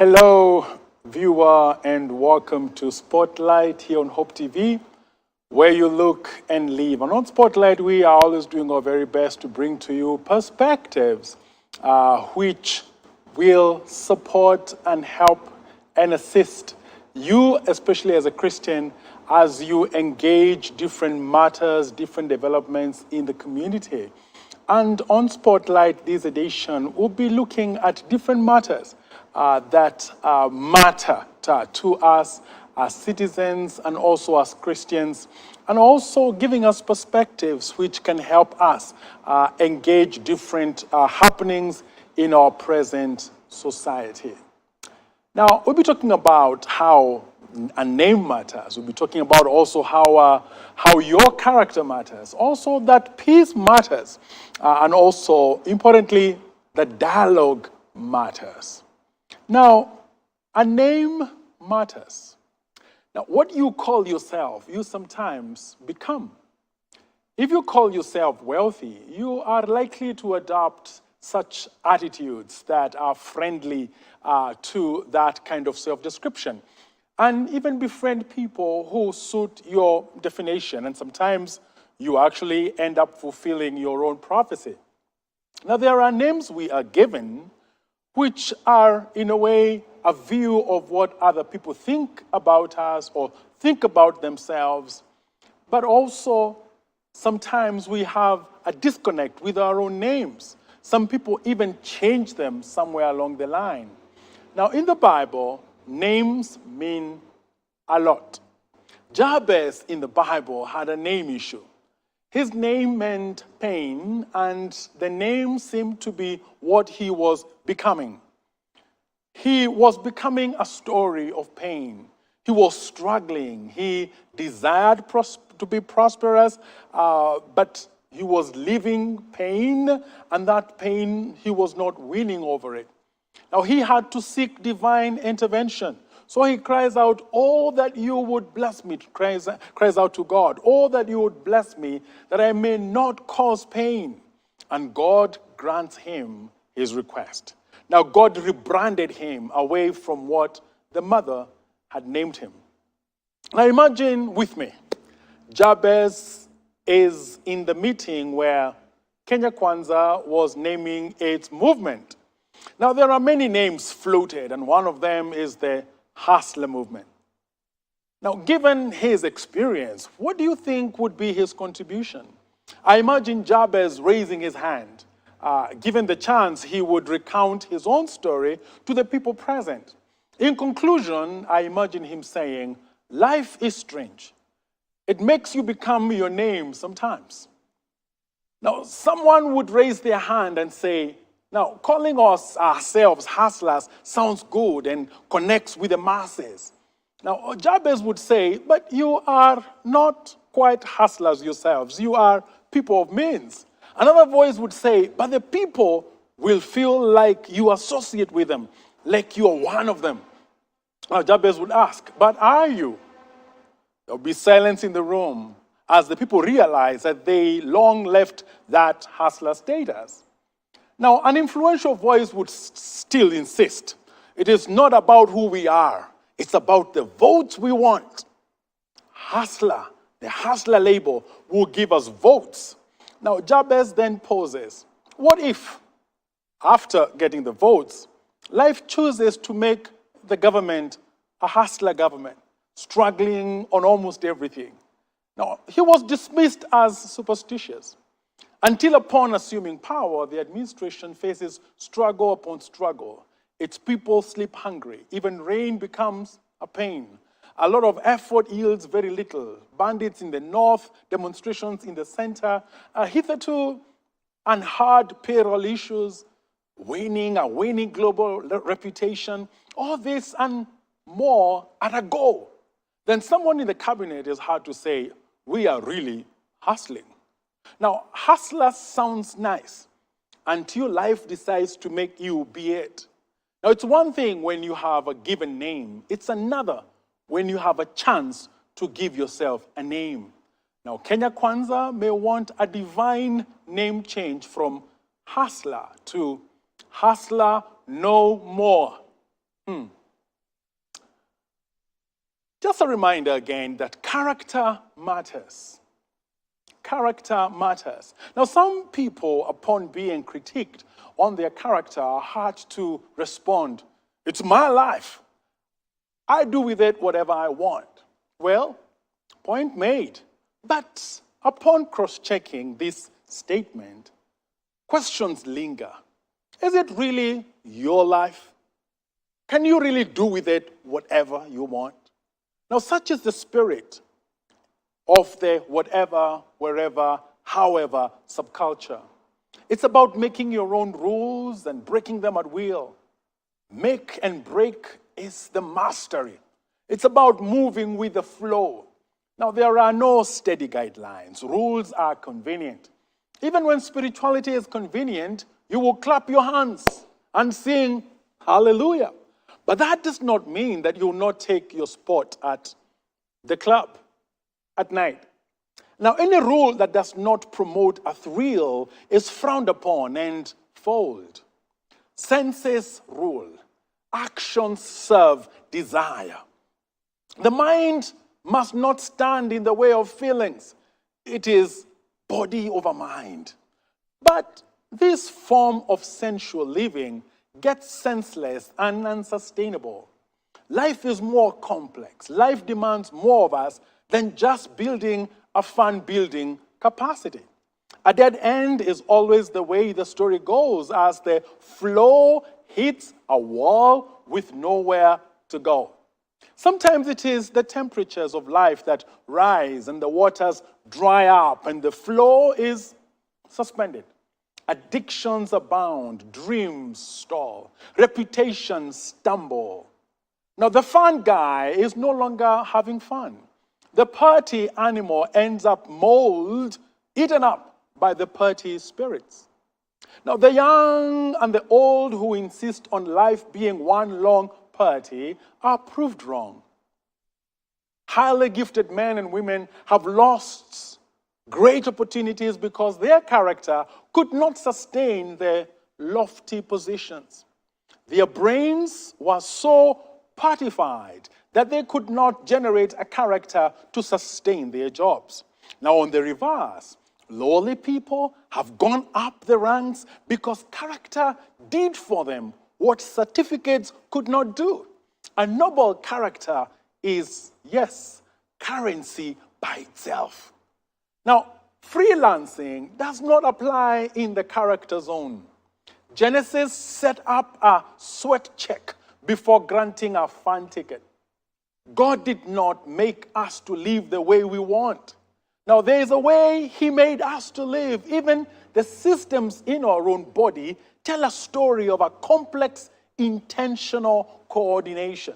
Hello, viewer, and welcome to Spotlight here on Hope TV, where you look and live. And on Spotlight, we are always doing our very best to bring to you perspectives which will support and help and assist you, especially as a Christian, as you engage different matters, different developments in the community. And on Spotlight, this edition, we'll be looking at different matters that matter to us as citizens and also as Christians, and also giving us perspectives which can help us engage different happenings in our present society. Now, we'll be talking about how a name matters. We'll be talking about also how your character matters, also that peace matters, and also, importantly, that dialogue matters. Now, a name matters. Now, what you call yourself, you sometimes become. If you call yourself wealthy, you are likely to adopt such attitudes that are friendly to that kind of self-description, and even befriend people who suit your definition, and sometimes you actually end up fulfilling your own prophecy. Now, there are names we are given which are, in a way, a view of what other people think about us or think about themselves, but also sometimes we have a disconnect with our own names. Some people even change them somewhere along the line. Now, in the Bible, names mean a lot. Jabez in the Bible had a name issue. His name meant pain, and the name seemed to be what he was becoming. He was becoming a story of pain. He was struggling. He desired to be prosperous, but he was living pain, and that pain, he was not winning over it. Now, he had to seek divine intervention. So he cries out, "Oh, that you would bless me," cries out to God. "Oh, that you would bless me, that I may not cause pain." And God grants him his request. Now, God rebranded him away from what the mother had named him. Now, imagine with me, Jabez is in the meeting where Kenya Kwanza was naming its movement. Now, there are many names floated, and one of them is the Hustler movement. Now, given his experience, what do you think would be his contribution? I imagine Jabez raising his hand. Given the chance, he would recount his own story to the people present. In conclusion, I imagine him saying, "Life is strange. It makes you become your name sometimes." Now, someone would raise their hand and say, "Now, calling us ourselves hustlers sounds good and connects with the masses." Now, Jabez would say, "But you are not quite hustlers yourselves. You are people of means." Another voice would say, "But the people will feel like you associate with them, like you are one of them." Now, Jabez would ask, "But are you?" There will be silence in the room as the people realize that they long left that hustler status. Now, an influential voice would still insist, "It is not about who we are. It's about the votes we want." Hustler, the hustler label, will give us votes. Now, Jabez then poses, what if, after getting the votes, life chooses to make the government a hustler government, struggling on almost everything? Now, he was dismissed as superstitious, until upon assuming power, the administration faces struggle upon struggle. Its people sleep hungry. Even rain becomes a pain. A lot of effort yields very little. Bandits in the north, demonstrations in the center, hitherto unheard payroll issues, a waning global reputation, all this and more at a go. Then someone in the cabinet is hard to say, "We are really hustling." Now, hustler sounds nice until life decides to make you be it. Now, it's one thing when you have a given name. It's another when you have a chance to give yourself a name. Now, Kenya Kwanza may want a divine name change from hustler to hustler no more. Just a reminder again that character matters. Character matters. Now, some people, upon being critiqued on their character, are hard to respond. It's my life. I do with it whatever I want. Well, point made. But upon cross-checking this statement, questions linger. Is it really your life? Can you really do with it whatever you want? Now, such is the spirit of the whatever, wherever, however subculture. It's about making your own rules and breaking them at will. Make and break is the mastery. It's about moving with the flow. Now, there are no steady guidelines. Rules are convenient. Even when spirituality is convenient, you will clap your hands and sing hallelujah. But that does not mean that you will not take your spot at the club at night. Now, any rule that does not promote a thrill is frowned upon and foiled. Senses rule. Actions serve desire. The mind must not stand in the way of feelings. It is body over mind. But this form of sensual living gets senseless and unsustainable. Life is more complex. Life demands more of us than just building a fun-building capacity. A dead end is always the way the story goes as the flow hits a wall with nowhere to go. Sometimes it is the temperatures of life that rise and the waters dry up and the flow is suspended. Addictions abound, dreams stall, reputations stumble. Now, the fun guy is no longer having fun. The party animal ends up mauled, eaten up by the party spirits. Now, the young and the old who insist on life being one long party are proved wrong. Highly gifted men and women have lost great opportunities because their character could not sustain their lofty positions. Their brains were so partified that they could not generate a character to sustain their jobs. Now, on the reverse, lowly people have gone up the ranks because character did for them what certificates could not do. A noble character is, yes, currency by itself. Now, freelancing does not apply in the character zone. Genesis set up a sweat check before granting a fun ticket. God did not make us to live the way we want. Now, there is a way He made us to live. Even the systems in our own body tell a story of a complex, intentional coordination.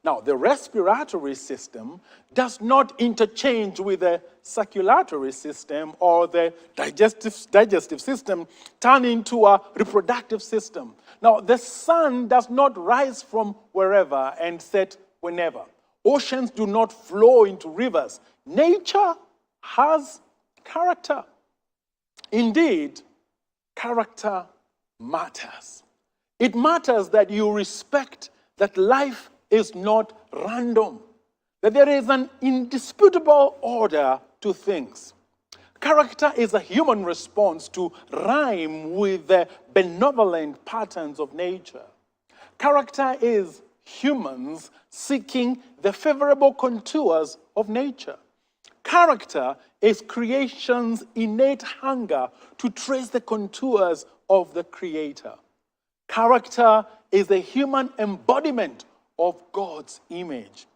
Now, the respiratory system does not interchange with the circulatory system or the digestive system turn into a reproductive system. Now, the sun does not rise from wherever and set whenever. Oceans do not flow into rivers. Nature has character. Indeed, character matters. It matters that you respect that life is not random, that there is an indisputable order to things. Character is a human response to rhyme with the benevolent patterns of nature. Character is humans seeking the favorable contours of nature. Character is creation's innate hunger to trace the contours of the Creator. Character is the human embodiment of God's image.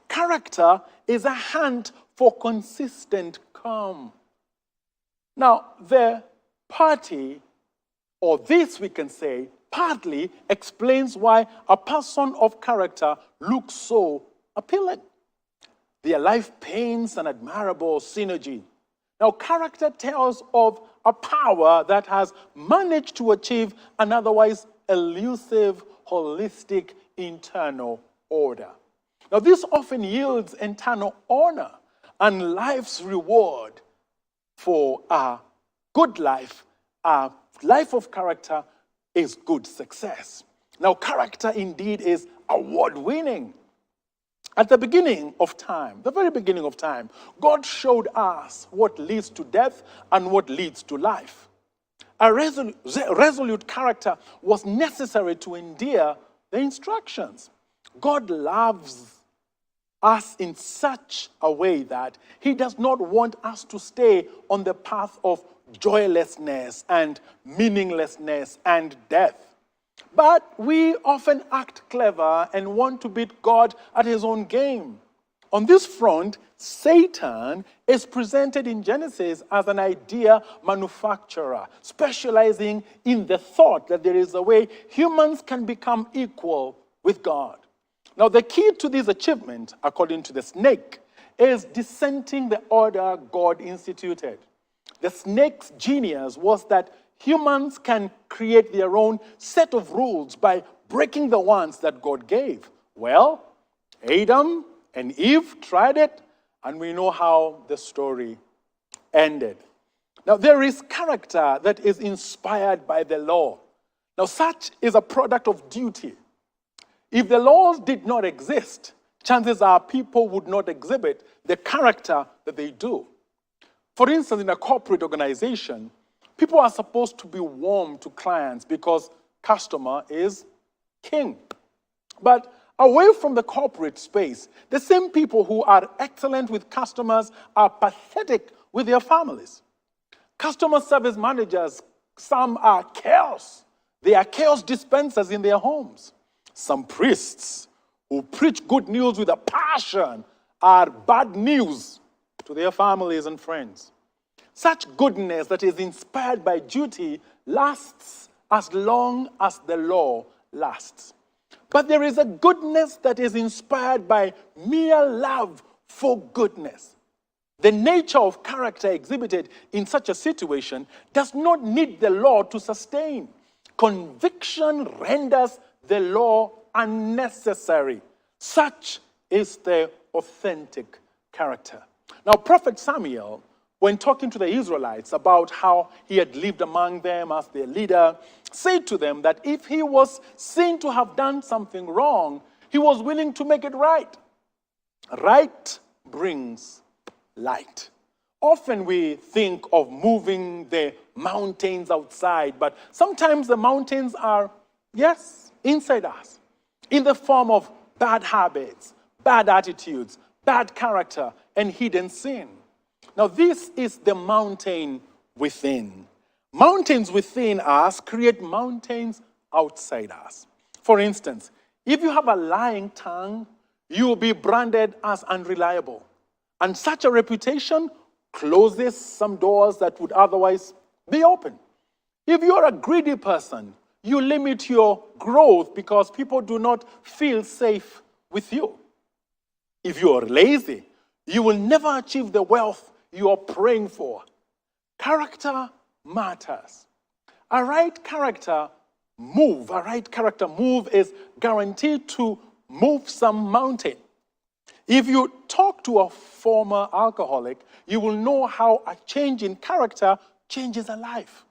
Character is a hunt for consistent calm. Now, the party, or this we can say, partly explains why a person of character looks so appealing. Their life paints an admirable synergy. Now, character tells of a power that has managed to achieve an otherwise elusive, holistic, internal order. Now, this often yields internal honor and life's reward for a good life. A life of character is good success. Now, character indeed is award-winning. At the beginning of time, the very beginning of time, God showed us what leads to death and what leads to life. A resolute character was necessary to endure the instructions. God loves us in such a way that he does not want us to stay on the path of joylessness and meaninglessness and death. But we often act clever and want to beat God at his own game. On this front, Satan is presented in Genesis as an idea manufacturer, specializing in the thought that there is a way humans can become equal with God. Now, the key to this achievement, according to the snake, is dissenting the order God instituted. The snake's genius was that humans can create their own set of rules by breaking the ones that God gave. Well, Adam and Eve tried it, and we know how the story ended. Now, there is character that is inspired by the law. Now, such is a product of duty. If the laws did not exist, chances are people would not exhibit the character that they do. For instance, in a corporate organization, people are supposed to be warm to clients because customer is king. But away from the corporate space, the same people who are excellent with customers are pathetic with their families. Customer service managers, some are chaos. They are chaos dispensers in their homes. Some priests who preach good news with a passion are bad news to their families and friends. Such goodness that is inspired by duty lasts as long as the law lasts. But there is a goodness that is inspired by mere love for goodness. The nature of character exhibited in such a situation does not need the law to sustain. Conviction renders the law unnecessary. Such is the authentic character. Now, Prophet Samuel, when talking to the Israelites about how he had lived among them as their leader, said to them that if he was seen to have done something wrong, he was willing to make it right. Right brings light. Often we think of moving the mountains outside, but sometimes the mountains are, yes, inside us, in the form of bad habits, bad attitudes, bad character, and hidden sin. Now, this is the mountain within. Mountains within us create mountains outside us. For instance, if you have a lying tongue, you will be branded as unreliable. And such a reputation closes some doors that would otherwise be open. If you're a greedy person, you limit your growth because people do not feel safe with you. If you are lazy, you will never achieve the wealth you are praying for. Character matters. A right character move is guaranteed to move some mountain. If you talk to a former alcoholic, you will know how a change in character changes a life.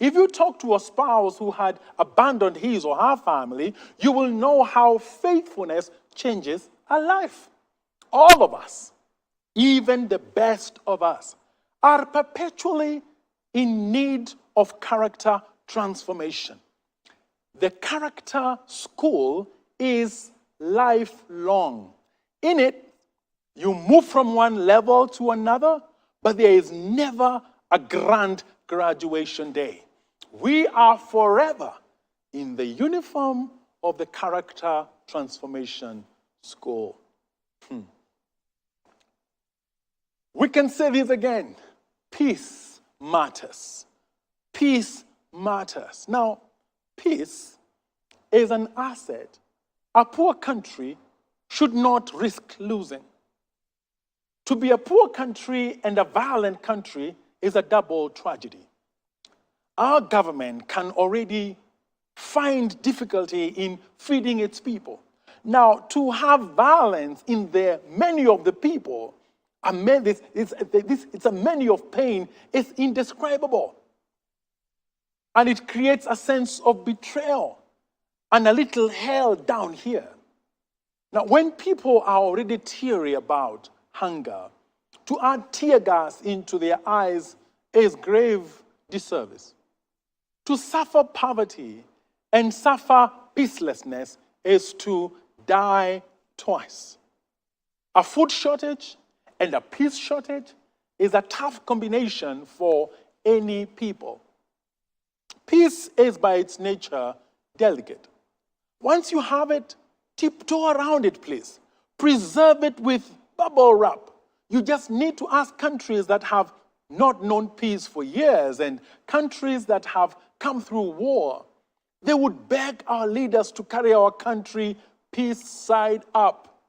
If you talk to a spouse who had abandoned his or her family, you will know how faithfulness changes a life. All of us, even the best of us, are perpetually in need of character transformation. The character school is lifelong. In it, you move from one level to another, but there is never a grand graduation day. We are forever in the uniform of the character transformation school. We can say this again. Peace matters. Peace matters. Now, peace is an asset a poor country should not risk losing. To be a poor country and a violent country is a double tragedy. Our government can already find difficulty in feeding its people. Now, to have violence in the menu of the people, it's a menu of pain, is indescribable. And it creates a sense of betrayal and a little hell down here. Now, when people are already teary about hunger, to add tear gas into their eyes is grave disservice. To suffer poverty and suffer peacelessness is to die twice. A food shortage and a peace shortage is a tough combination for any people. Peace is by its nature delicate. Once you have it, tiptoe around it, please. Preserve it with bubble wrap. You just need to ask countries that have not known peace for years and countries that have come through war. They would beg our leaders to carry our country peace side up.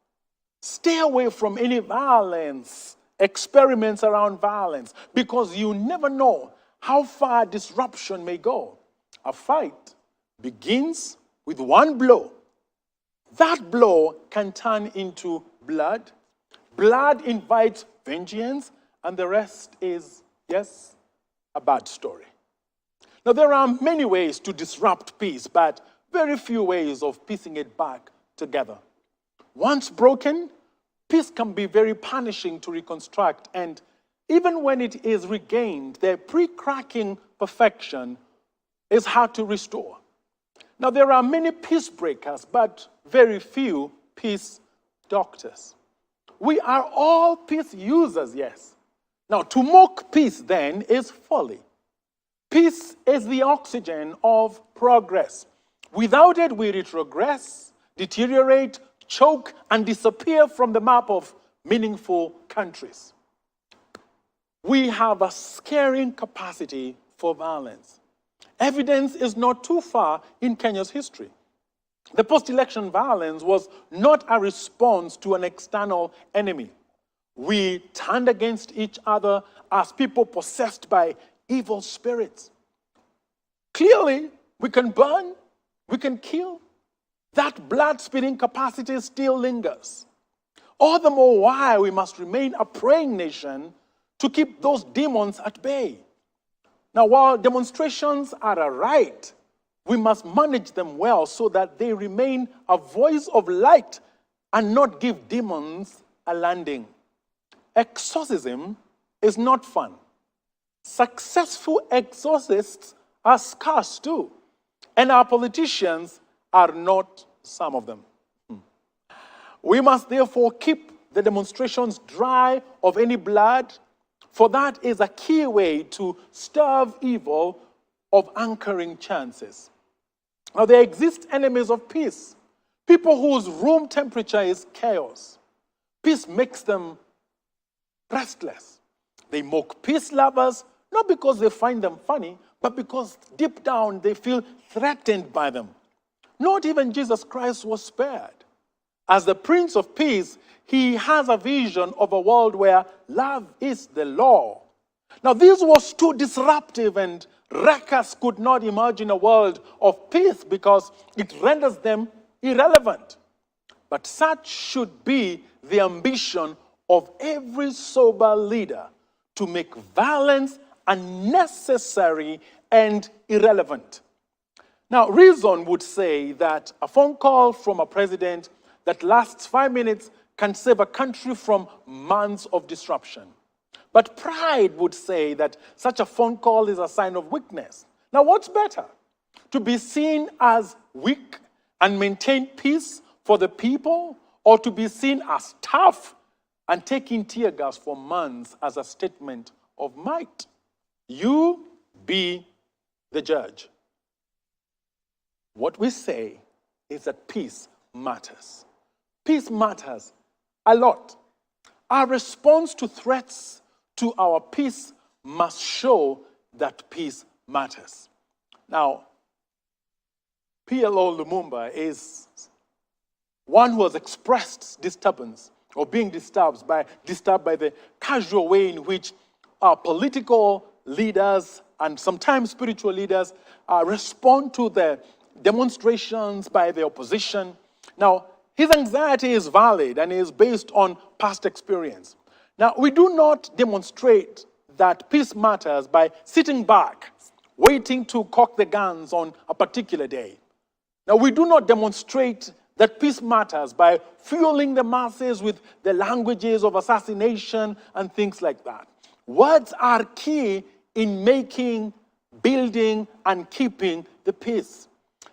Stay away from any violence, experiments around violence, because you never know how far disruption may go. A fight begins with one blow. That blow can turn into blood. Blood invites vengeance, and the rest is, yes, a bad story. Now, there are many ways to disrupt peace, but very few ways of piecing it back together. Once broken, peace can be very punishing to reconstruct, and even when it is regained, the pre-cracking perfection is hard to restore. Now, there are many peace breakers, but very few peace doctors. We are all peace users, yes. Now, to mock peace, then, is folly. Peace is the oxygen of progress. Without it, we retrogress, deteriorate, choke, and disappear from the map of meaningful countries. We have a scaring capacity for violence. Evidence is not too far in Kenya's history. The post-election violence was not a response to an external enemy. We turned against each other as people possessed by evil spirits. Clearly, we can burn, we can kill. That blood-spitting capacity still lingers. All the more why we must remain a praying nation to keep those demons at bay. Now, while demonstrations are a right, we must manage them well so that they remain a voice of light and not give demons a landing. Exorcism is not fun. Successful exorcists are scarce too, and our politicians are not some of them. We must therefore keep the demonstrations dry of any blood, for that is a key way to starve evil of anchoring chances. Now, there exist enemies of peace, people whose room temperature is chaos. Peace makes them restless. They mock peace lovers, not because they find them funny, but because deep down they feel threatened by them. Not even Jesus Christ was spared. As the Prince of Peace, he has a vision of a world where love is the law. Now, this was too disruptive, and wreckers could not imagine a world of peace because it renders them irrelevant. But such should be the ambition of every sober leader, to make violence unnecessary and irrelevant. Now, reason would say that a phone call from a president that lasts 5 minutes can save a country from months of disruption. But pride would say that such a phone call is a sign of weakness. Now, what's better? To be seen as weak and maintain peace for the people, or to be seen as tough and taking tear gas for months as a statement of might? You be the judge. What we say is that peace matters. Peace matters a lot. Our response to threats to our peace must show that peace matters. Now, PLO Lumumba is one who has expressed disturbance or being disturbed by the casual way in which our political leaders and sometimes spiritual leaders respond to the demonstrations by the opposition. Now, his anxiety is valid and is based on past experience. Now, we do not demonstrate that peace matters by sitting back, waiting to cock the guns on a particular day. Now, we do not demonstrate that peace matters by fueling the masses with the languages of assassination and things like that. Words are key in making, building, and keeping the peace.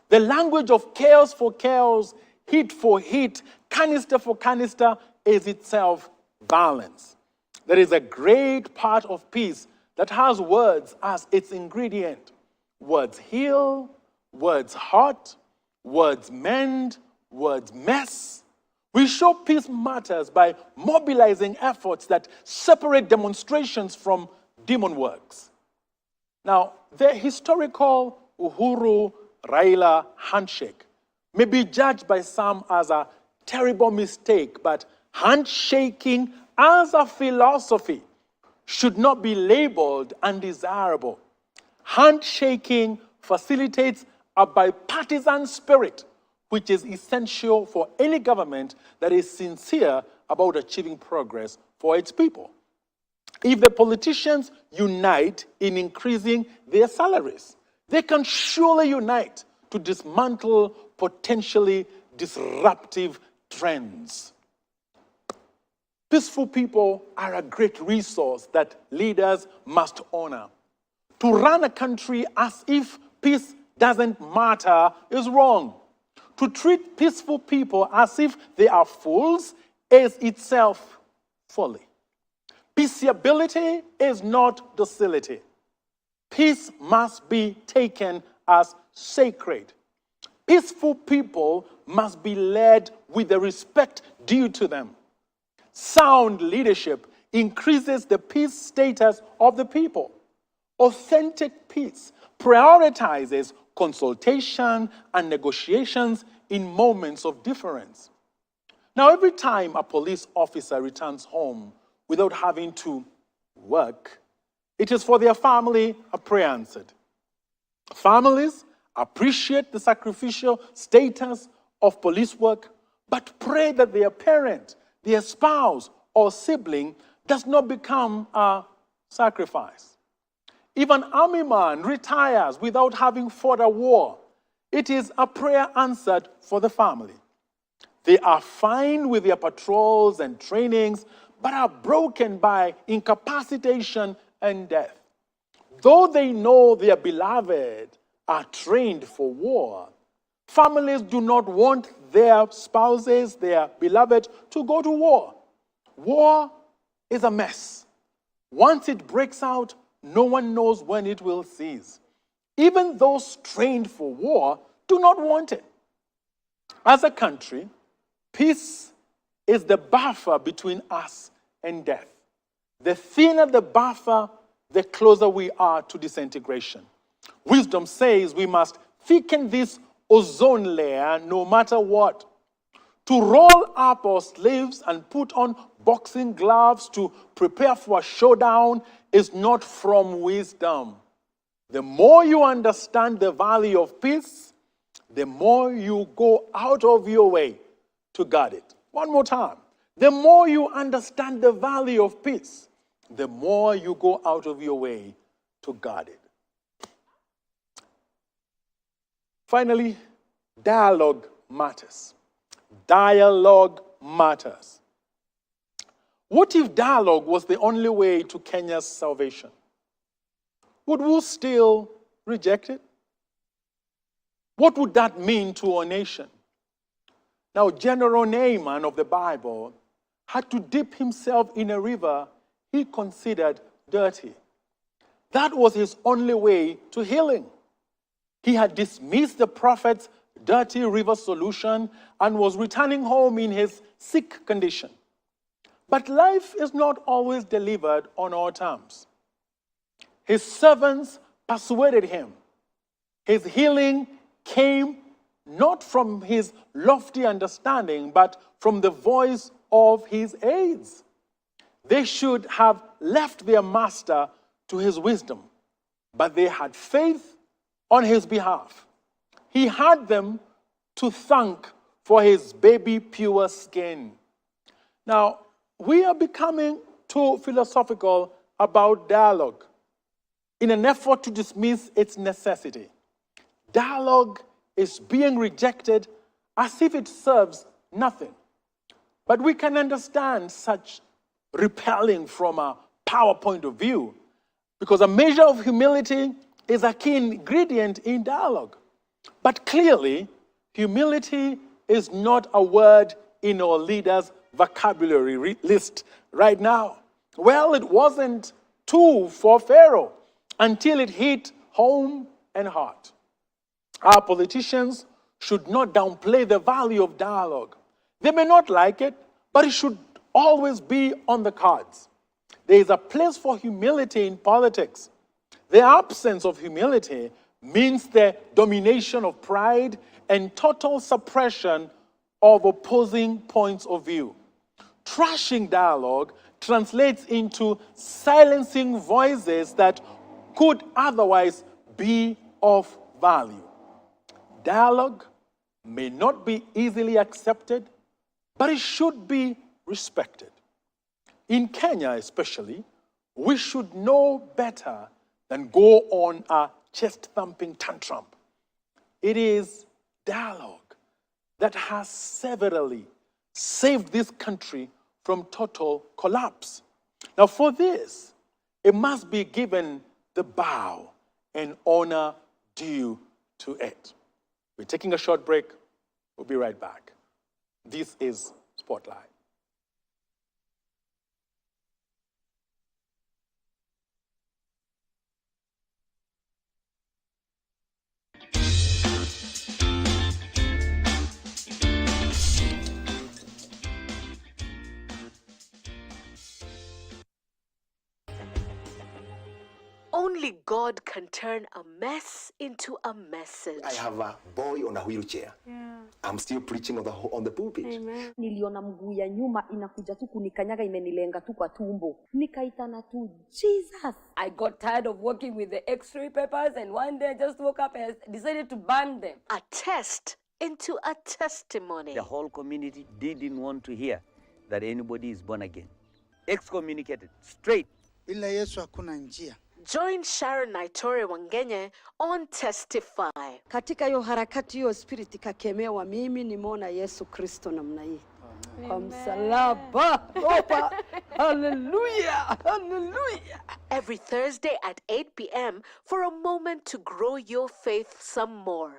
The language of chaos for chaos, heat for heat, canister for canister is itself violence. There is a great part of peace that has words as its ingredient. Words heal, words hurt, words mend, words mess. We show peace matters by mobilizing efforts that separate demonstrations from demon works. Now, the historical Uhuru-Raila handshake may be judged by some as a terrible mistake, but handshaking as a philosophy should not be labeled undesirable. Handshaking facilitates a bipartisan spirit, which is essential for any government that is sincere about achieving progress for its people. If the politicians unite in increasing their salaries, they can surely unite to dismantle potentially disruptive trends. Peaceful people are a great resource that leaders must honor. To run a country as if peace doesn't matter is wrong. To treat peaceful people as if they are fools is itself folly. Peaceability is not docility. Peace must be taken as sacred. Peaceful people must be led with the respect due to them. Sound leadership increases the peace status of the people. Authentic peace prioritizes consultation and negotiations in moments of difference. Now, every time a police officer returns home without having to work, it is for their family a prayer answered. Families appreciate the sacrificial status of police work, but pray that their parent, their spouse, or sibling does not become a sacrifice. If an army man retires without having fought a war, it is a prayer answered for the family. They are fine with their patrols and trainings, but are broken by incapacitation and death. Though they know their beloved are trained for war, families do not want their spouses, their beloved, to go to war. War is a mess. Once it breaks out, no one knows when it will cease. Even those trained for war do not want it. As a country, peace is the buffer between us and death. The thinner the buffer, the closer we are to disintegration. Wisdom says we must thicken this ozone layer no matter what. To roll up our sleeves and put on boxing gloves to prepare for a showdown is not from wisdom. The more you understand the value of peace, the more you go out of your way to guard it. One more time. The more you understand the value of peace, the more you go out of your way to guard it. Finally, dialogue matters. Dialogue matters. What if dialogue was the only way to Kenya's salvation? Would we still reject it? What would that mean to our nation? Now, General Naaman of the Bible had to dip himself in a river he considered dirty. That was his only way to healing. He had dismissed the prophet's dirty river solution and was returning home in his sick condition. But life is not always delivered on our terms. His servants persuaded him. His healing came not from his lofty understanding, but from the voice of his aides. They should have left their master to his wisdom, but they had faith on his behalf. He had them to thank for his baby pure skin. Now, we are becoming too philosophical about dialogue in an effort to dismiss its necessity. Dialogue is being rejected as if it serves nothing. But we can understand such repelling from a power point of view, because a measure of humility is a key ingredient in dialogue. But clearly, humility is not a word in our leaders' vocabulary list right now. Well, it wasn't too for Pharaoh until it hit home and heart. Our politicians should not downplay the value of dialogue. They may not like it, but it should always be on the cards. There is a place for humility in politics. The absence of humility means the domination of pride and total suppression of opposing points of view. Trashing dialogue translates into silencing voices that could otherwise be of value. Dialogue may not be easily accepted, but it should be respected. In Kenya especially, we should know better than go on a chest-thumping tantrum. It is dialogue that has severally saved this country from total collapse. Now for this, it must be given the bow and honor due to it. We're taking a short break. We'll be right back. This is Spotlight. Only God can turn a mess into a message. I have a boy on a wheelchair. Yeah. I'm still preaching on the pulpit. Amen. Niliona mguu ya nyuma inakuja tu kunikanyaga, imenilenga tu kwa tumbo, nikaitana tu Jesus. I got tired of working with the x-ray papers, and one day I just woke up and decided to burn them. A test into a testimony. The whole community didn't want to hear that anybody is born again. Excommunicated, straight. Bila Yesu hakuna njia. Join Sharon Naitore Wangenye on Testify. Katika hiyo harakati hiyo spirit ikakemewa, mimi nimeona Yesu Kristo namna hii. Kwa msalaba. Opa. Hallelujah. Hallelujah. Every Thursday at 8 p.m. for a moment to grow your faith some more.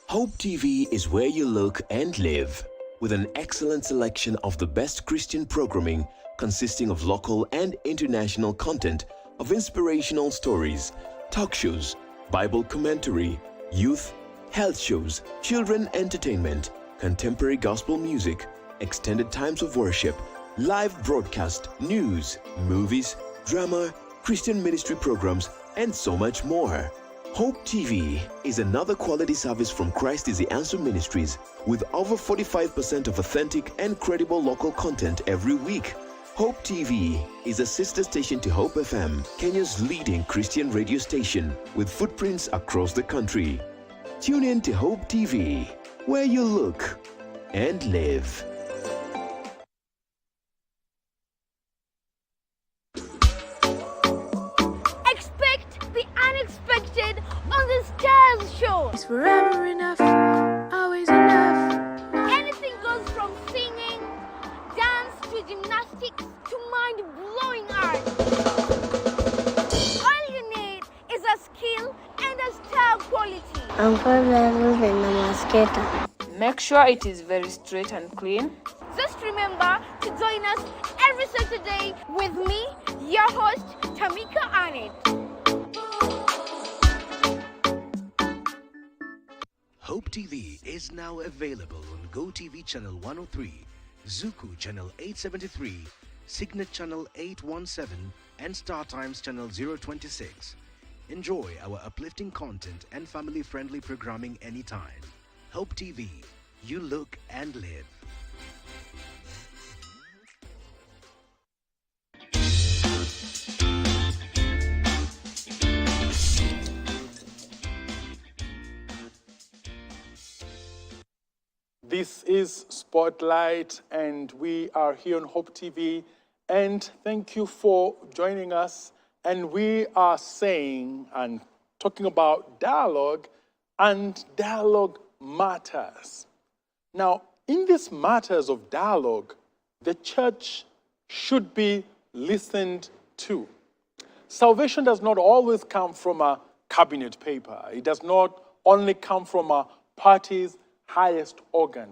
Hope TV is where you look and live, with an excellent selection of the best Christian programming consisting of local and international content of inspirational stories, talk shows, Bible commentary, youth, health shows, children entertainment, contemporary gospel music, extended times of worship, live broadcast, news, movies, drama, Christian ministry programs, and so much more. Hope TV is another quality service from Christ is the Answer Ministries, with over 45% of authentic and credible local content every week. Hope TV is a sister station to Hope FM, Kenya's leading Christian radio station, with footprints across the country. Tune in to Hope TV, where you look and live. Show. It's forever enough, always enough. Anything goes from singing, dance to gymnastics to mind-blowing art. All you need is a skill and a style quality. I'm 5 levels and I'm a skater. Make sure it is very straight and clean. Just remember to join us every Saturday with me, your host, Tamika Arnett. Hope TV is now available on GoTV Channel 103, Zuku Channel 873, Signet Channel 817, and StarTimes Channel 026. Enjoy our uplifting content and family-friendly programming anytime. Hope TV, you look and live. This is Spotlight, and we are here on Hope TV. And thank you for joining us. And we are saying, and talking about dialogue, and dialogue matters. Now, in these matters of dialogue, the church should be listened to. Salvation does not always come from a cabinet paper. It does not only come from a party's highest organ.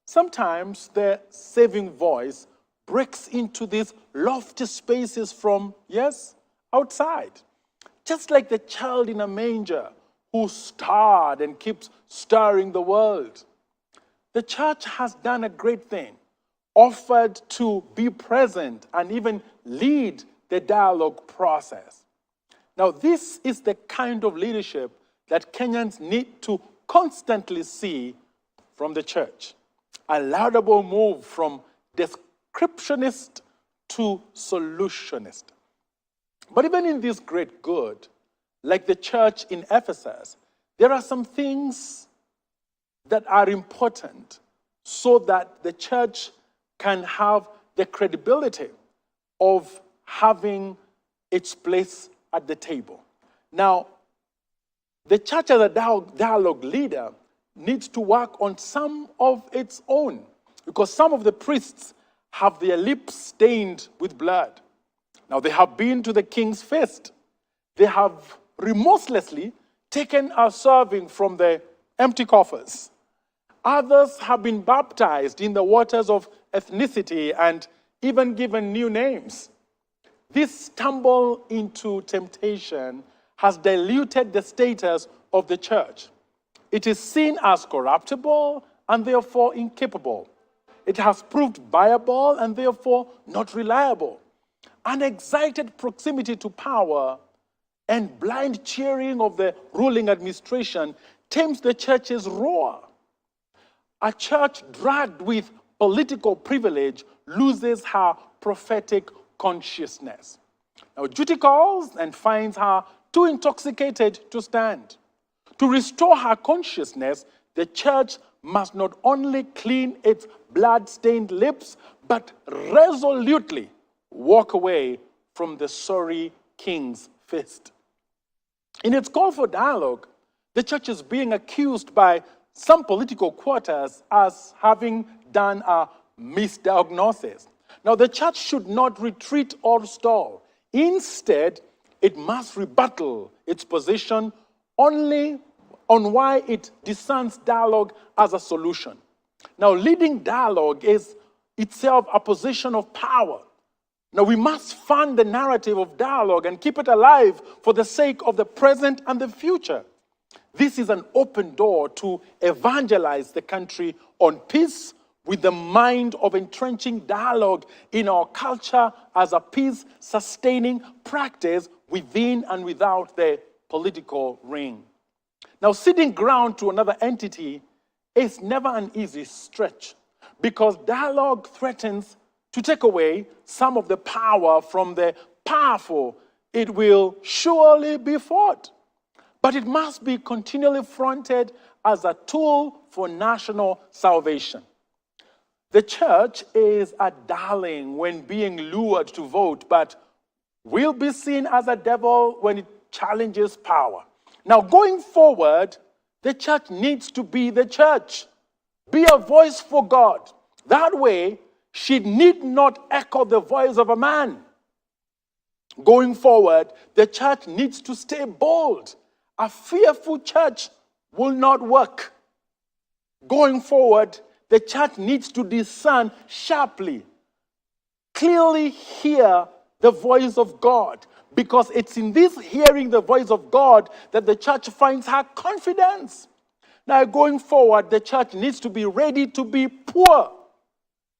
Sometimes the saving voice breaks into these lofty spaces from, yes, outside. Just like the child in a manger who stirred and keeps stirring the world. The church has done a great thing, offered to be present and even lead the dialogue process. Now, this is the kind of leadership that Kenyans need to constantly see from the church. A laudable move from descriptionist to solutionist. But even in this great good, like the church in Ephesus, there are some things that are important so that the church can have the credibility of having its place at the table. Now, the church as a dialogue leader needs to work on some of its own, because some of the priests have their lips stained with blood. Now, they have been to the king's feast. They have remorselessly taken a serving from the empty coffers. Others have been baptized in the waters of ethnicity and even given new names. This stumble into temptation has diluted the status of the church. It is seen as corruptible and therefore incapable. It has proved viable and therefore not reliable. Unexcited proximity to power and blind cheering of the ruling administration tames the church's roar. A church dragged with political privilege loses her prophetic consciousness. Now, duty calls and finds her too intoxicated to stand. To restore her consciousness, the church must not only clean its blood-stained lips, but resolutely walk away from the sorry king's fist. In its call for dialogue, the church is being accused by some political quarters as having done a misdiagnosis. Now, the church should not retreat or stall. Instead, it must rebuttal its position only on why it discerns dialogue as a solution. Now, leading dialogue is itself a position of power. Now, we must fund the narrative of dialogue and keep it alive for the sake of the present and the future. This is an open door to evangelize the country on peace with the mind of entrenching dialogue in our culture as a peace-sustaining practice within and without the political ring. Now, ceding ground to another entity is never an easy stretch because dialogue threatens to take away some of the power from the powerful. It will surely be fought, but it must be continually fronted as a tool for national salvation. The church is a darling when being lured to vote, but will be seen as a devil when it challenges power. Now, going forward, the church needs to be the church. Be a voice for God. That way, she need not echo the voice of a man. Going forward, the church needs to stay bold. A fearful church will not work. Going forward, the church needs to discern sharply, clearly hear the voice of God, because it's in this hearing the voice of God that the church finds her confidence. Now, going forward, the church needs to be ready to be poor.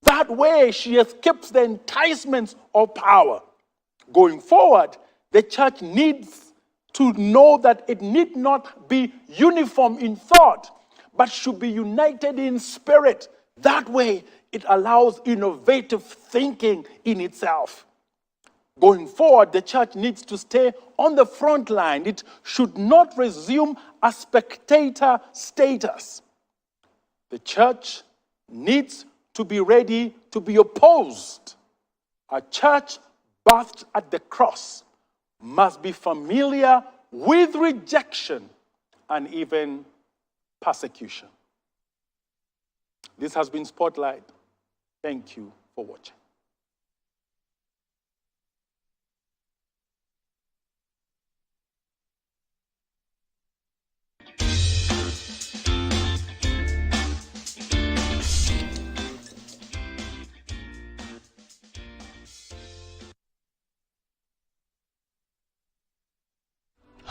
That way, she escapes the enticements of power. Going forward, the church needs to know that it need not be uniform in thought, but should be united in spirit. That way, it allows innovative thinking in itself. Going forward, the church needs to stay on the front line. It should not resume a spectator status. The church needs to be ready to be opposed. A church birthed at the cross must be familiar with rejection and even persecution. This has been Spotlight. Thank you for watching.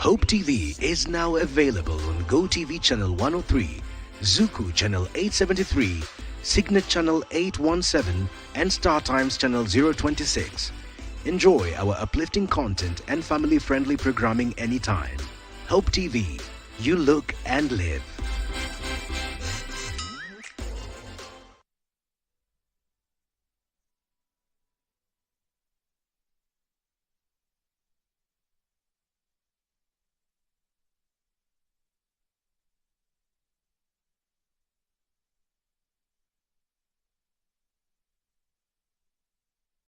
Hope TV is now available on GoTV Channel 103, Zuku Channel 873, Signet Channel 817, and StarTimes Channel 026. Enjoy our uplifting content and family-friendly programming anytime. Hope TV, you look and live.